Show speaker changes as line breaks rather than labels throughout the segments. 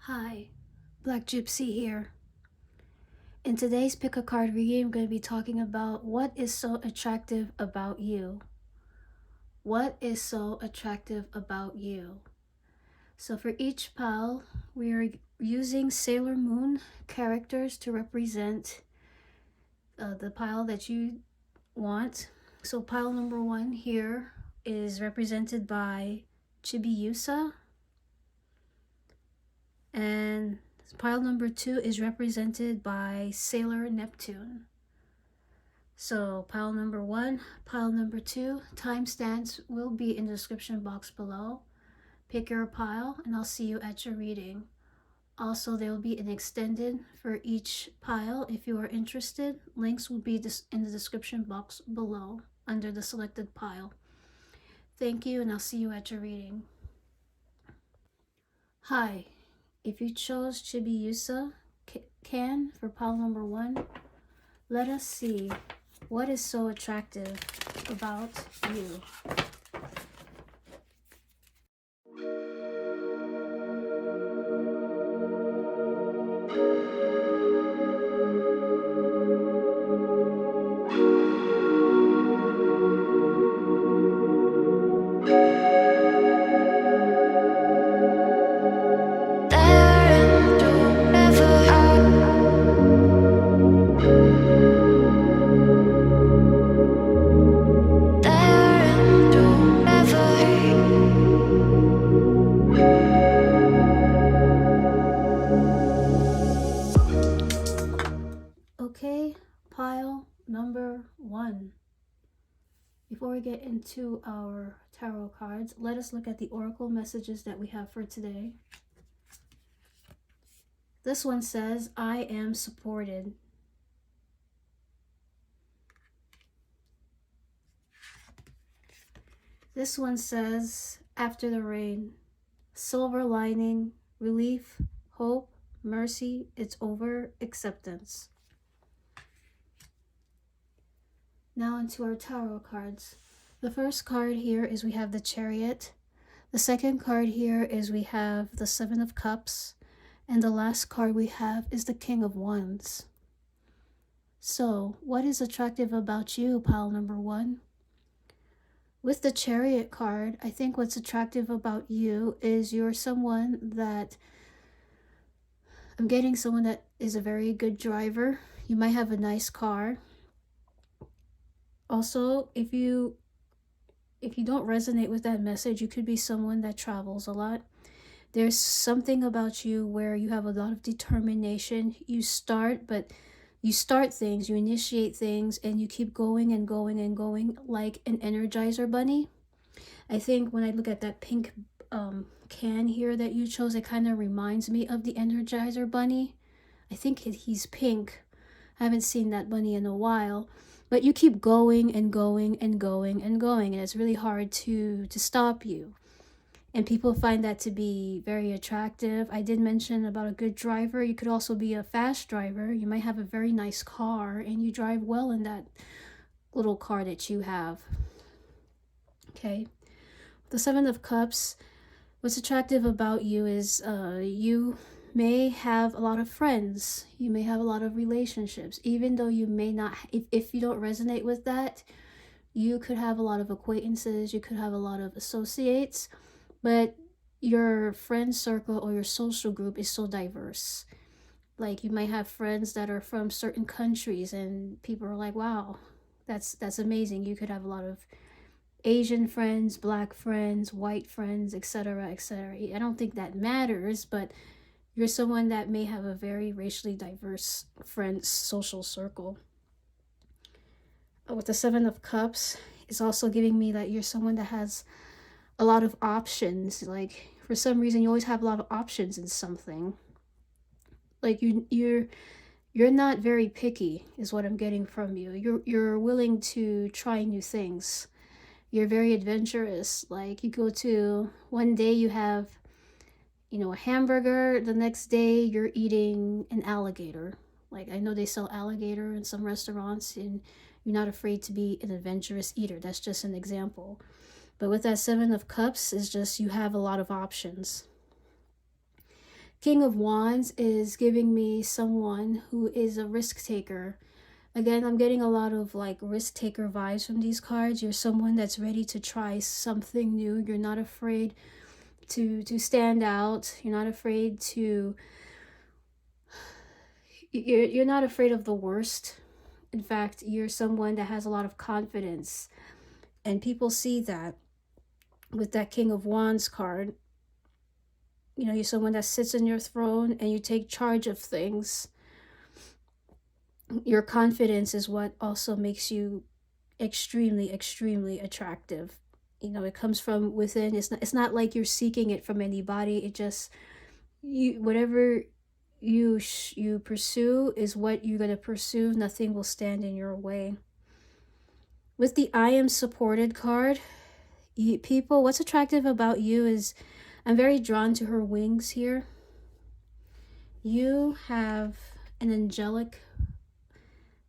Hi, Black Gypsy here. In today's pick a card reading, I'm going to be talking about what is so attractive about you. What is so attractive about you? So for each pile, we are using Sailor Moon characters to represent the pile that you want. So pile number 1 here is represented by Chibiusa, and pile number 2 is represented by Sailor Neptune. So pile number 1, pile number 2, timestamps will be in the description box below. Pick your pile and I'll see you at your reading. Also, there will be an extended for each pile if you are interested. Links will be in the description box below under the selected pile. Thank you, and I'll see you at your reading. Hi, if you chose Chibiusa can for pile number 1, let us see what is so attractive about you. Okay, pile number 1. Before we get into our tarot cards, let us look at the oracle messages that we have for today. This one says, I am supported. This one says, after the rain, silver lining, relief, hope, mercy, it's over, acceptance. Now into our tarot cards. The first card here is we have the Chariot. The second card here is we have the Seven of Cups. And the last card we have is the King of Wands. So, what is attractive about you, pile number 1? With the Chariot card, I think what's attractive about you is you're someone that, I'm getting someone that is a very good driver. You might have a nice car. Also, if you don't resonate with that message, you could be someone that travels a lot. There's something about you where you have a lot of determination. You start things, you initiate things, and you keep going and going and going like an Energizer bunny. I think when I look at that pink can here that you chose, it kind of reminds me of the Energizer bunny. I think he's pink. I haven't seen that bunny in a while. But you keep going and going and going and going, and it's really hard to stop you. And people find that to be very attractive. I did mention about a good driver. You could also be a fast driver. You might have a very nice car, and you drive well in that little car that you have. Okay. The Seven of Cups, what's attractive about you is you may have a lot of friends. You may have a lot of relationships. Even though you may not, if you don't resonate with that, you could have a lot of acquaintances. You could have a lot of associates. But your friend circle or your social group is so diverse. Like, you might have friends that are from certain countries, and people are like, wow, that's amazing. You could have a lot of Asian friends, black friends, white friends, etc., etc. I don't think that matters, but you're someone that may have a very racially diverse friends social circle. With the Seven of Cups, it's also giving me that you're someone that has a lot of options. Like, for some reason, you always have a lot of options in something. Like, you're not very picky, is what I'm getting from you. You're willing to try new things. You're very adventurous. Like, you go to, one day you have, a hamburger, the next day you're eating an alligator. Like, I know they sell alligator in some restaurants, and you're not afraid to be an adventurous eater. That's just an example. But with that Seven of Cups, is just you have a lot of options. King of Wands is giving me someone who is a risk taker. Again, I'm getting a lot of like risk taker vibes from these cards. You're someone that's ready to try something new. You're not afraid to stand out. You're not afraid to you're not afraid of the worst. In fact, you're someone that has a lot of confidence. And people see that with that King of Wands card. You know, you're someone that sits on your throne and you take charge of things. Your confidence is what also makes you extremely, extremely attractive. You know, it comes from within. It's not like you're seeking it from anybody. It just, you, whatever you pursue is what you're going to pursue. Nothing will stand in your way. With the I am supported card, people, what's attractive about you is I'm very drawn to her wings here. You have an angelic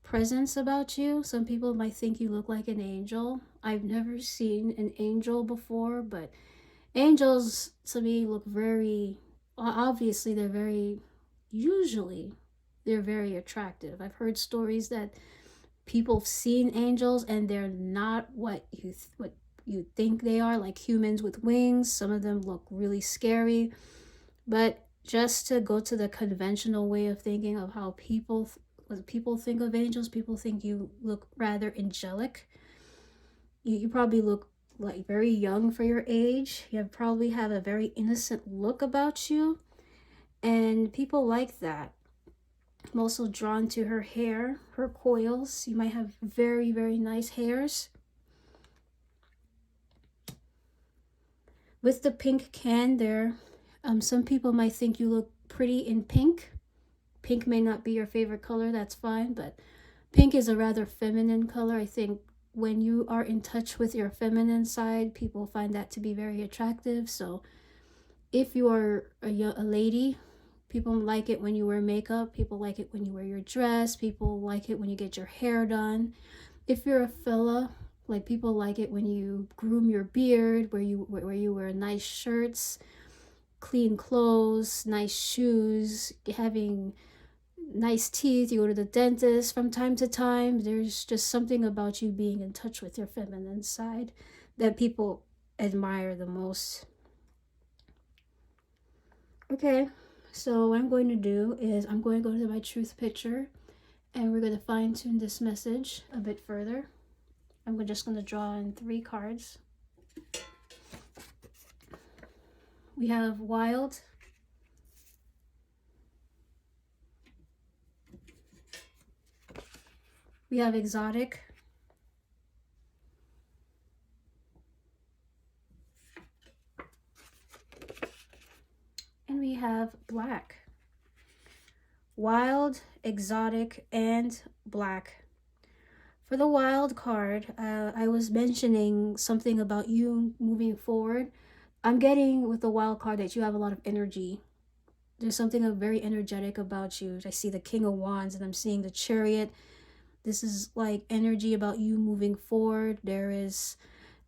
presence about you. Some people might think you look like an angel. I've never seen an angel before, but angels to me look very, obviously they're very attractive. I've heard stories that people have seen angels and they're not what you think they are, like humans with wings. Some of them look really scary. But just to go to the conventional way of thinking of how people think of angels, people think you look rather angelic. You probably look like very young for your age. You probably have a very innocent look about you, and people like that. I'm also drawn to her hair, her coils. You might have very, very nice hairs. With the pink can there, some people might think you look pretty in pink. Pink may not be your favorite color, that's fine, but pink is a rather feminine color. I think when you are in touch with your feminine side, people find that to be very attractive. So if you are a lady, people like it when you wear makeup. People like it when you wear your dress. People like it when you get your hair done. If you're a fella, like people like it when you groom your beard, where you wear nice shirts, clean clothes, nice shoes, having nice teeth, you go to the dentist from time to time. There's just something about you being in touch with your feminine side that people admire the most. Okay, so what I'm going to do is I'm going to go to my truth picture and we're going to fine tune this message a bit further. I'm just going to draw in 3 cards. We have wild, we have exotic, and we have black. Wild, exotic, and black. For the wild card, I was mentioning something about you moving forward. I'm getting with the wild card that you have a lot of energy. There's something very energetic about you. I see the King of Wands and I'm seeing the Chariot. This is like energy about you moving forward. There is,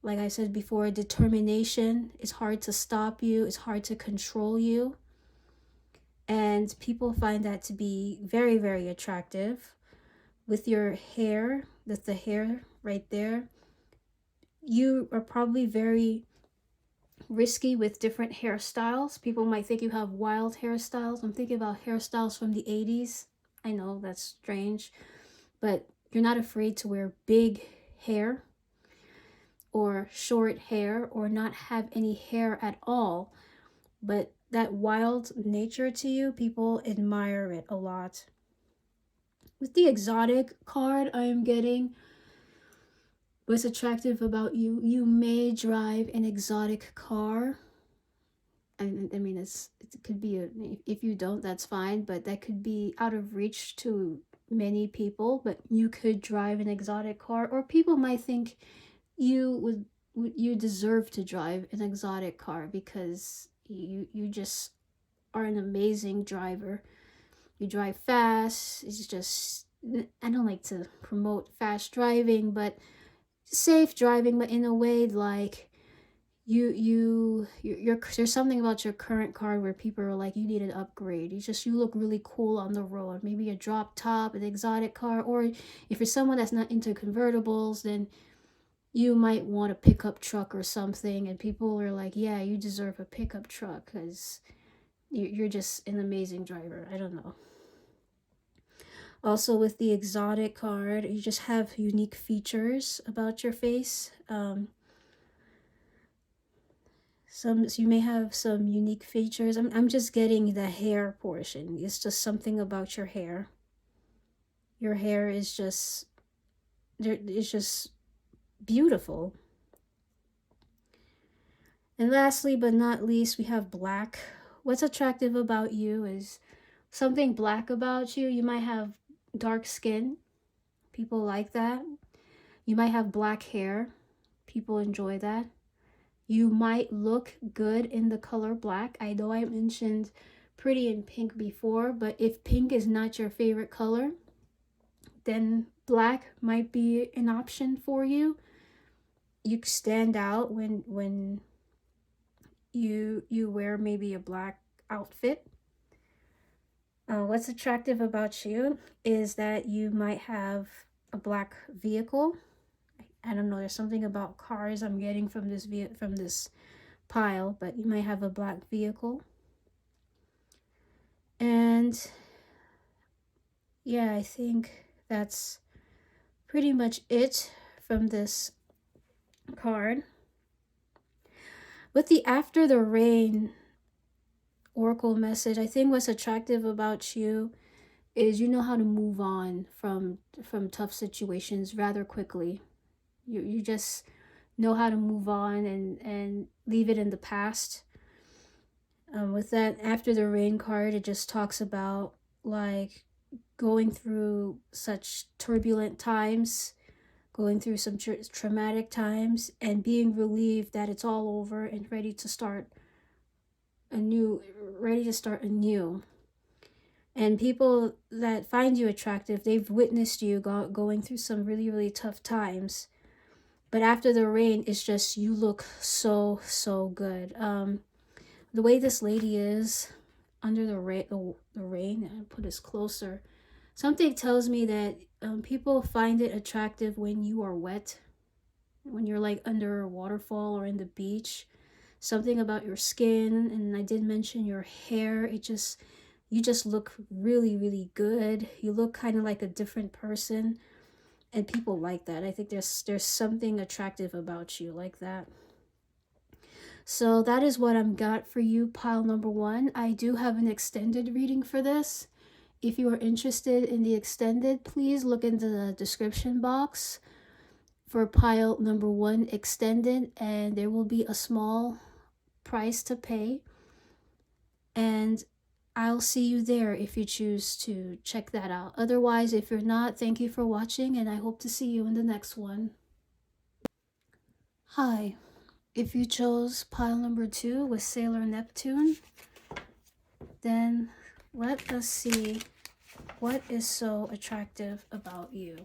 like I said before, determination. It's hard to stop you. It's hard to control you. And people find that to be very, very attractive. With your hair, with the hair right there, you are probably very risky with different hairstyles. People might think you have wild hairstyles. I'm thinking about hairstyles from the 80s. I know that's strange, but you're not afraid to wear big hair or short hair or not have any hair at all. But that wild nature to you, people admire it a lot. With the exotic card, I am getting what's attractive about you. You may drive an exotic car. I mean, it could be if you don't, that's fine, but that could be out of reach to many people. But you could drive an exotic car, or people might think you deserve to drive an exotic car because you just are an amazing driver. You drive fast. It's just, I don't like to promote fast driving, but safe driving, but in a way like there's something about your current card where people are like, you need an upgrade. You look really cool on the road. Maybe a drop top, an exotic car, or if you're someone that's not into convertibles, then you might want a pickup truck or something, and people are like, yeah, you deserve a pickup truck because you're just an amazing driver. I don't know. Also, with the exotic card, you just have unique features about your face. So you may have some unique features. I'm just getting the hair portion. It's just something about your hair. Your hair is just it's just beautiful. And lastly but not least, we have black. What's attractive about you is something black about you. You might have dark skin. People like that. You might have black hair. People enjoy that. You might look good in the color black. I know I mentioned pretty in pink before, but if pink is not your favorite color, then black might be an option for you. You stand out when you wear maybe a black outfit. What's attractive about you is that you might have a black vehicle. I don't know, there's something about cars I'm getting from this pile, but you might have a black vehicle. And yeah, I think that's pretty much it from this card. With the after the rain oracle message, I think what's attractive about you is you know how to move on from tough situations rather quickly. You just know how to move on and leave it in the past. With that after the rain card, it just talks about like going through such turbulent times, going through some traumatic times, and being relieved that it's all over and ready to start anew. And people that find you attractive, they've witnessed you going through some really, really tough times. But after the rain, it's just you look so, so good. The way this lady is under the rain, I'll put this closer. Something tells me that people find it attractive when you are wet, when you're like under a waterfall or in the beach. Something about your skin, and I did mention your hair. You just look really, really good. You look kind of like a different person, and people like that. I think there's something attractive about you like that. So that is what I'm got for you, pile number 1. I do have an extended reading for this. If you are interested in the extended, please look into the description box for pile number 1 extended, and there will be a small price to pay. And I'll see you there if you choose to check that out. Otherwise, if you're not, thank you for watching, and I hope to see you in the next one. Hi. If you chose pile number 2 with Sailor Neptune, then let us see what is so attractive about you.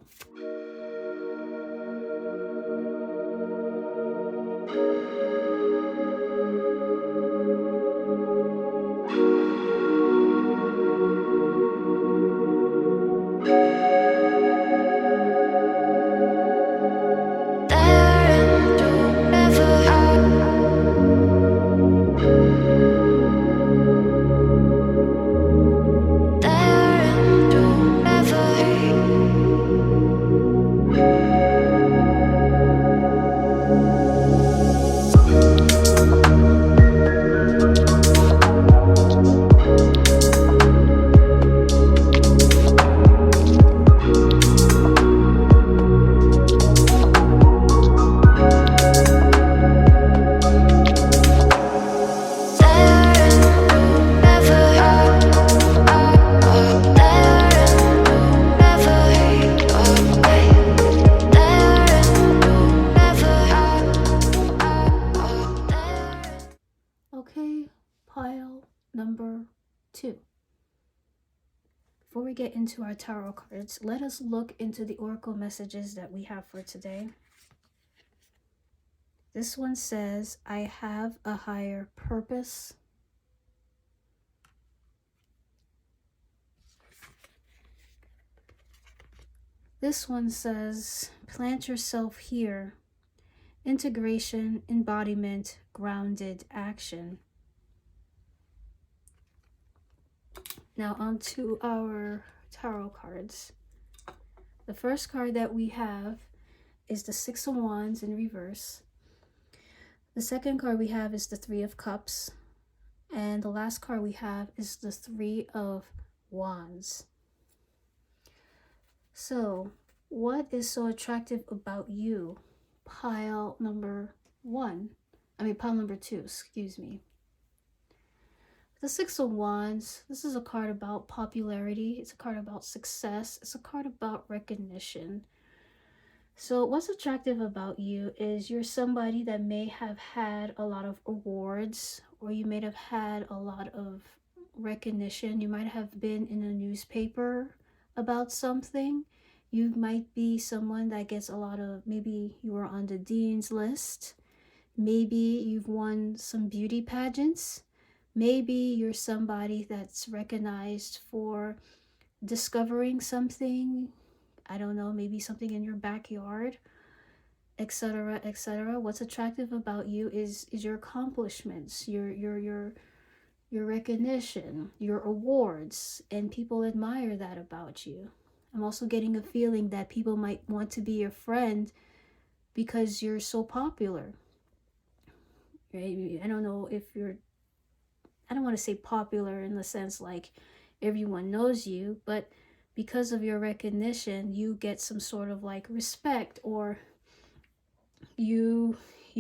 Okay, pile number 2. Before we get into our tarot cards, let us look into the oracle messages that we have for today. This one says, I have a higher purpose. This one says, plant yourself here. Integration, embodiment, grounded action. Now on to our tarot cards. The first card that we have is the Six of Wands in reverse. The second card we have is the Three of Cups. And the last card we have is the Three of Wands. So, what is so attractive about you? Pile number two, excuse me. The Six of Wands, this is a card about popularity. It's a card about success. It's a card about recognition. So what's attractive about you is you're somebody that may have had a lot of awards, or you may have had a lot of recognition. You might have been in a newspaper about something. You might be someone that gets a lot of, maybe you were on the dean's list. Maybe you've won some beauty pageants. Maybe you're somebody that's recognized for discovering something. I don't know, maybe something in your backyard, etc., etc. What's attractive about you is your accomplishments, your recognition, your awards, and people admire that about you. I'm also getting a feeling that people might want to be your friend because you're so popular. Right? I don't know if you're, I don't want to say popular in the sense like everyone knows you, but because of your recognition, you get some sort of like respect, or you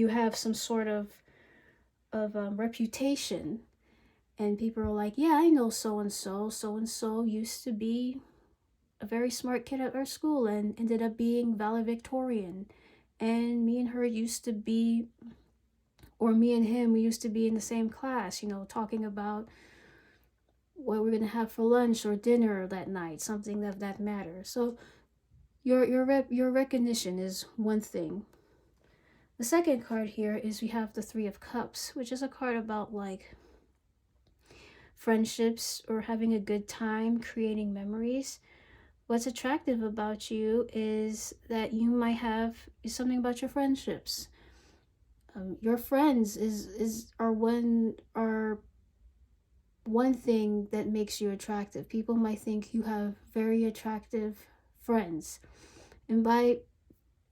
have some sort of reputation, and people are like, yeah, I know so and so used to be a very smart kid at our school and ended up being valedictorian, and me and her used to be, or me and him, we used to be in the same class, talking about what we're gonna have for lunch or dinner that night, something that matters. So your recognition is one thing. The second card here is we have the Three of Cups, which is a card about like friendships or having a good time, creating memories. What's attractive about you is that you might have something about your friendships. Your friends are one thing that makes you attractive. People might think you have very attractive friends. And by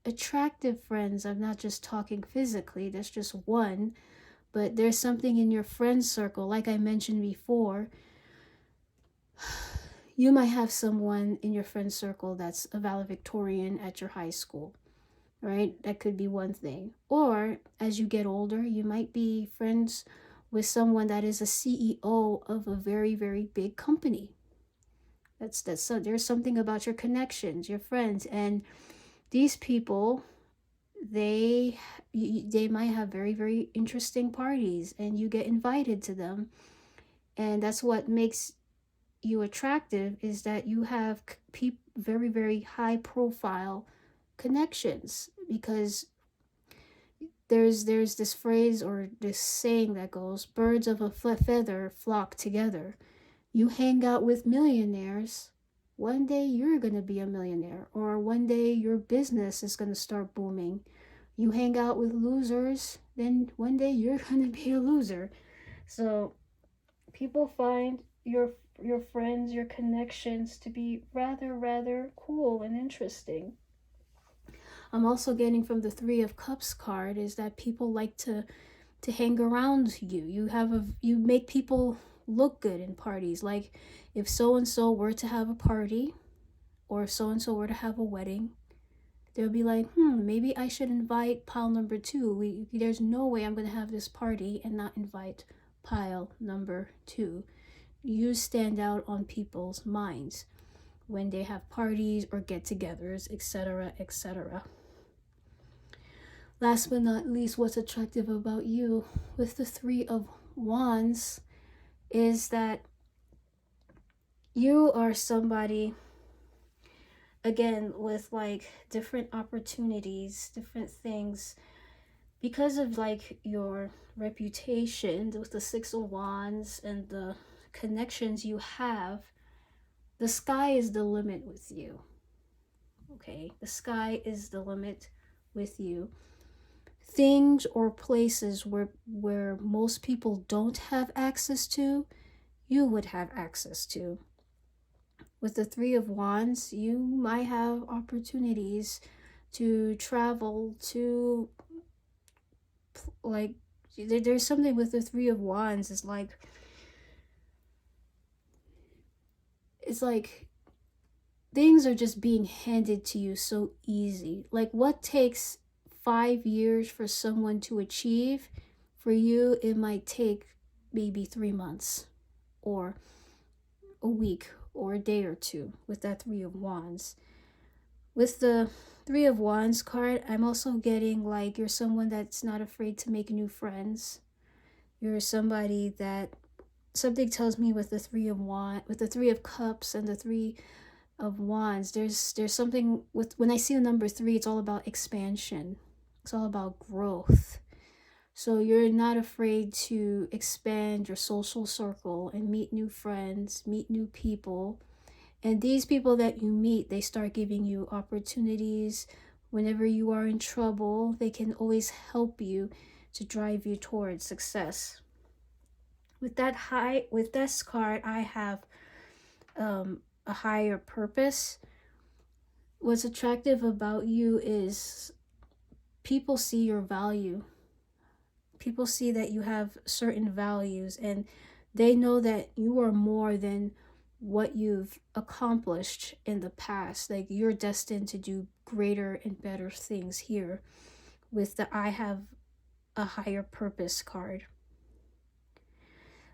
attractive friends, I'm not just talking physically, that's just one, but there's something in your friend circle, like I mentioned before. You might have someone in your friend circle that's a valedictorian at your high school, right? That could be one thing. Or as you get older, you might be friends with someone that is a CEO of a very, very big company. That's so there's something about your connections, your friends, and these people, they might have very, very interesting parties, and you get invited to them, and that's what makes you attractive, is that you have very, very high profile connections, because there's this phrase or this saying that goes, birds of a feather flock together. You hang out with millionaires, one day you're going to be a millionaire, or one day your business is going to start booming. You hang out with losers, then one day you're going to be a loser. So people find your friends, your connections to be rather cool and interesting. I'm also getting from the Three of Cups card is that people like to hang around you. You make people look good in parties. Like if so and so were to have a party, or if so and so were to have a wedding, they'll be like, maybe I should invite pile number two. There's no way I'm gonna have this party and not invite pile number two. You stand out on people's minds when they have parties or get-togethers, etc., etc. Last but not least, what's attractive about you with the Three of Wands is that you are somebody, again, with like different opportunities, different things. because of like your reputation with the Six of Wands and the connections you have, the sky is the limit with you. Okay, the sky is the limit with you. Things or places where most people don't have access to, you would have access to. With the Three of Wands, you might have opportunities to travel to, like, there's something with the Three of Wands. It's like things are just being handed to you so easy. Like, what takes 5 years for someone to achieve, for you it might take maybe 3 months or a week or a day or two with that Three of Wands. With the Three of Wands card, I'm also getting like you're someone that's not afraid to make new friends. You're somebody that, something tells me with the with the Three of Cups and the Three of Wands, there's something with, when I see the number three, it's all about expansion. It's all about growth. So you're not afraid to expand your social circle and meet new friends, meet new people. And these people that you meet, they start giving you opportunities. Whenever you are in trouble, they can always help you to drive you towards success. With this card, I have a higher purpose. What's attractive about you is people see your value. People see that you have certain values, and they know that you are more than what you've accomplished in the past. Like, you're destined to do greater and better things here with the I have a higher purpose card.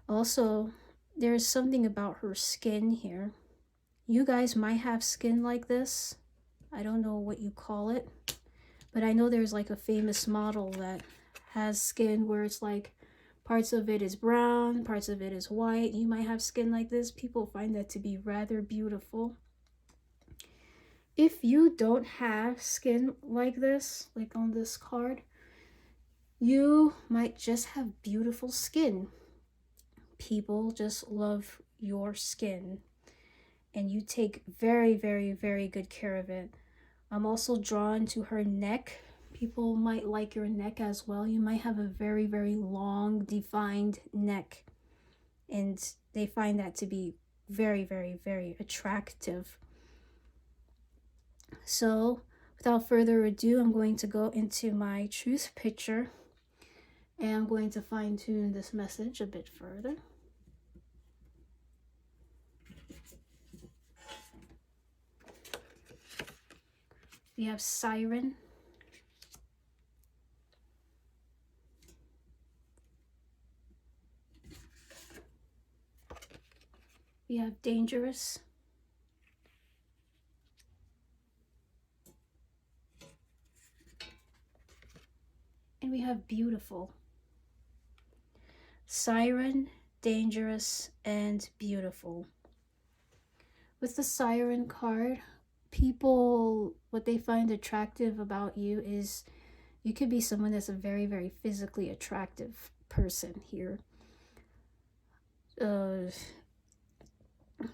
Also, there's something about her skin here. You guys might have skin like this. I don't know what you call it, but I know there's like a famous model that has skin where it's like parts of it is brown, parts of it is white. You might have skin like this. People find that to be rather beautiful. If you don't have skin like this, like on this card, you might just have beautiful skin. People just love your skin, and you take very, very, very good care of it. I'm also drawn to her neck. People might like your neck as well. You might have a very, very long, defined neck, and they find that to be very, very, very attractive. So, without further ado, I'm going to go into my truth picture, and I'm going to fine tune this message a bit further. We have Siren. We have Dangerous. And we have Beautiful. Siren, Dangerous, and Beautiful. With the Siren card, people, what they find attractive about you is you could be someone that's a very, very physically attractive person here.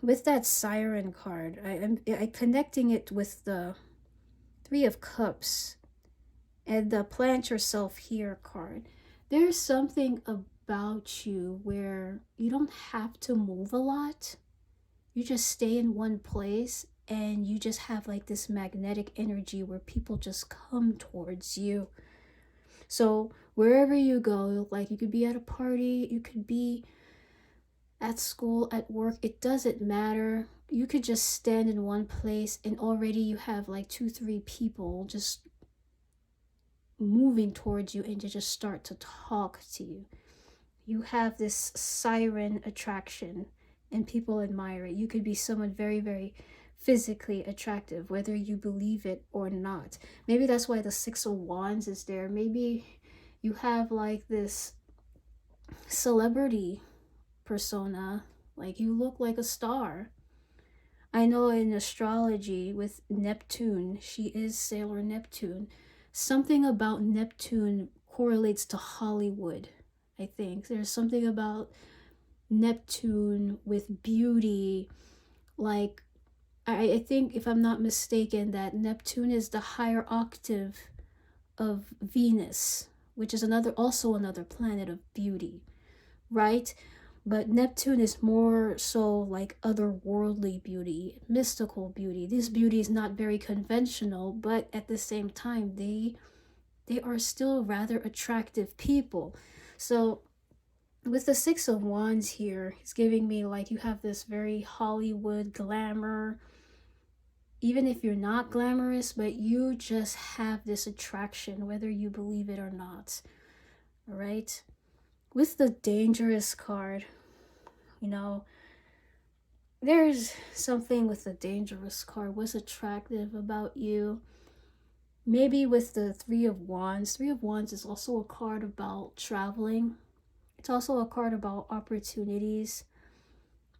With that Siren card, I connecting it with the Three of Cups and the Plant Yourself Here card. There's something about you where you don't have to move a lot. You just stay in one place, and you just have like this magnetic energy where people just come towards you. So wherever you go, like you could be at a party, you could be at school, at work, it doesn't matter. You could just stand in one place and already you have like 2-3 people just moving towards you, and to just start to talk to you. You have this siren attraction and people admire it. You could be someone very, very physically attractive, whether you believe it or not. Maybe that's why the Six of Wands is there. Maybe you have like this celebrity persona, like you look like a star. I know in astrology with Neptune, she is Sailor Neptune. Something about Neptune correlates to Hollywood. I think there's something about Neptune with beauty. Like, I think, if I'm not mistaken, that Neptune is the higher octave of Venus, which is also another planet of beauty, right? But Neptune is more so like otherworldly beauty, mystical beauty. This beauty is not very conventional, but at the same time, they are still rather attractive people. So with the Six of Wands here, it's giving me like you have this very Hollywood glamour, even if you're not glamorous, but you just have this attraction, whether you believe it or not. All right. With the Dangerous card, you know, there's something with the Dangerous card. What's attractive about you? Maybe with the Three of Wands. Three of Wands is also a card about traveling. It's also a card about opportunities.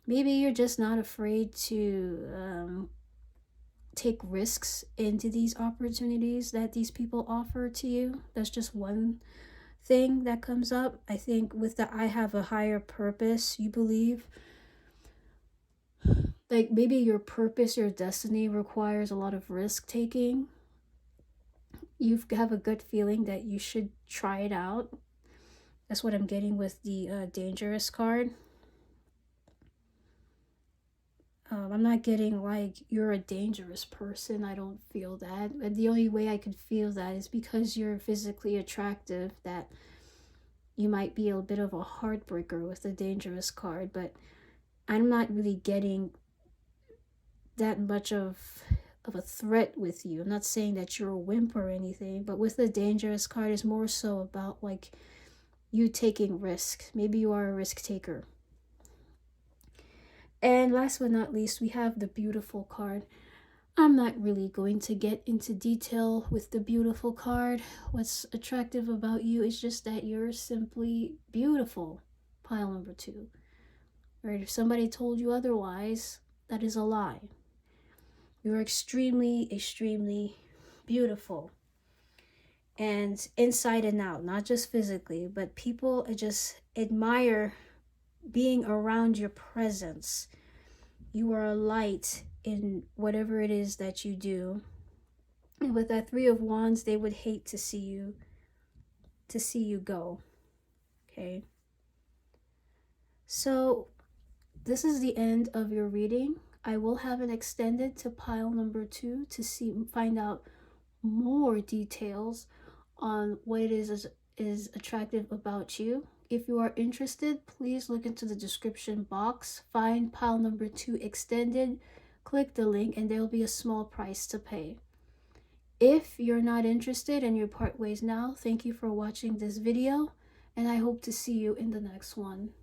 Maybe you're just not afraid to take risks into these opportunities that these people offer to you. That's just one thing that comes up. I think with the I have a higher purpose, you believe. Like maybe your purpose, your destiny requires a lot of risk taking. You have a good feeling that you should try it out. That's what I'm getting with the Dangerous card. I'm not getting like you're a dangerous person. I don't feel that. And the only way I could feel that is because you're physically attractive, that you might be a bit of a heartbreaker with the Dangerous card. But I'm not really getting that much of a threat with you. I'm not saying that you're a wimp or anything, but with the Dangerous card, it's more so about like you taking risks. Maybe you are a risk taker. And last but not least, we have the Beautiful card. I'm not really going to get into detail with the Beautiful card. What's attractive about you is just that you're simply beautiful. Pile number 2. Right? If somebody told you otherwise, that is a lie. You're extremely, extremely beautiful. And inside and out, not just physically, but people just admire being around your presence. You are a light in whatever it is that you do. And with that Three of Wands, they would hate to see you go. Okay. So this is the end of your reading. I will have it extended to pile number 2 to find out more details on what it is attractive about you. If you are interested, please look into the description box, find pile number 2 extended, click the link, and there will be a small price to pay. If you're not interested and you're part ways now, thank you for watching this video, and I hope to see you in the next one.